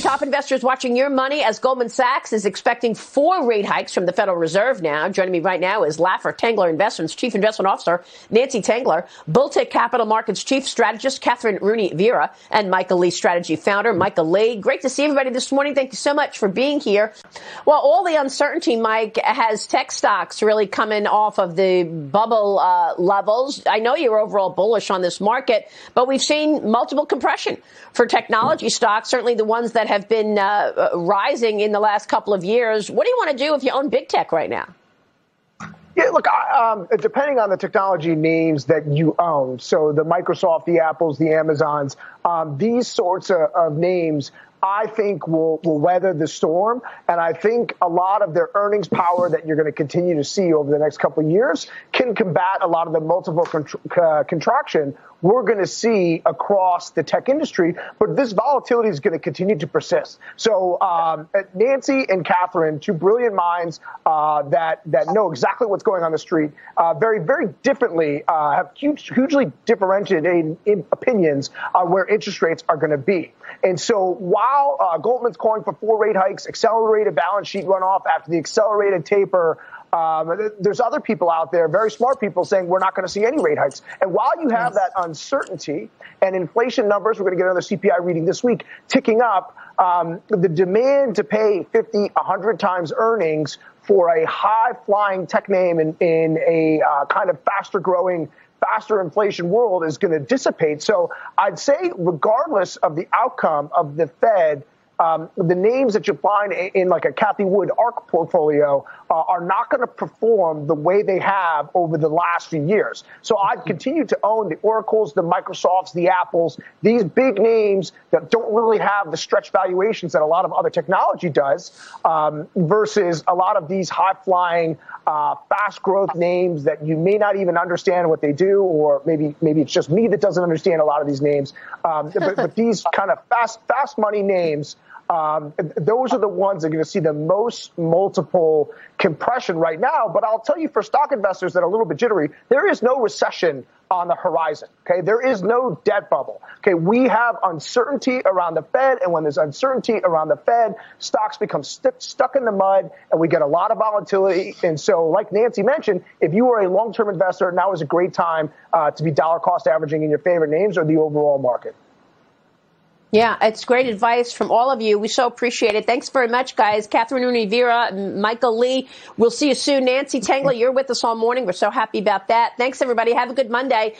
Top investors watching your money as Goldman Sachs is expecting 4 rate hikes from the Federal Reserve now. Joining me right now is Laffer Tengler Investments Chief Investment Officer Nancy Tengler, Bulltech Capital Markets Chief Strategist Catherine Rooney Vera, and Michael Lee Strategy Founder Michael Lee. Great to see everybody this morning. Thank you so much for being here. Well, all the uncertainty, Mike, has tech stocks really coming off of the bubble levels. I know you're overall bullish on this market, but we've seen multiple compression for technology stocks, certainly the ones that have been rising in the last couple of years. What do you want to do if you own big tech right now? Yeah, look, depending on the technology names that you own, so the Microsoft, the Apples, the Amazons, these sorts of names, I think will weather the storm. And I think a lot of their earnings power that you're going to continue to see over the next couple of years can combat a lot of the multiple contraction we're going to see across the tech industry. But this volatility is going to continue to persist. So Nancy and Catherine, 2 brilliant minds that know exactly what's going on the street, very, very differently, have hugely differentiated opinions on where interest rates are going to be. And so while Goldman's calling for 4 rate hikes, accelerated balance sheet runoff after the accelerated taper, there's other people out there, very smart people, saying we're not going to see any rate hikes. And while you have that uncertainty and inflation numbers, we're going to get another CPI reading this week, ticking up, the demand to pay 50, 100 times earnings for a high-flying tech name in a kind of faster-growing, faster inflation world is going to dissipate. So I'd say regardless of the outcome of the Fed, the names that you find in like a Cathie Wood ARK portfolio are not going to perform the way they have over the last few years. So I'd continue to own the Oracles, the Microsofts, the Apples, these big names that don't really have the stretch valuations that a lot of other technology does, versus a lot of these high-flying, fast growth names that you may not even understand what they do, or maybe it's just me that doesn't understand a lot of these names. But these kind of fast money names, those are the ones that are going to see the most multiple compression right now. But I'll tell you, for stock investors that are a little bit jittery, there is no recession on the horizon. Okay, there is no debt bubble. Okay, we have uncertainty around the Fed, and when there's uncertainty around the Fed, stocks become stuck in the mud, and we get a lot of volatility. And so, like Nancy mentioned, if you are a long-term investor, now is a great time to be dollar cost averaging in your favorite names or the overall market. Yeah, it's great advice from all of you. We so appreciate it. Thanks very much, guys. Catherine Rooney Vera, Michael Lee. We'll see you soon. Nancy Tengler, you're with us all morning. We're so happy about that. Thanks, everybody. Have a good Monday.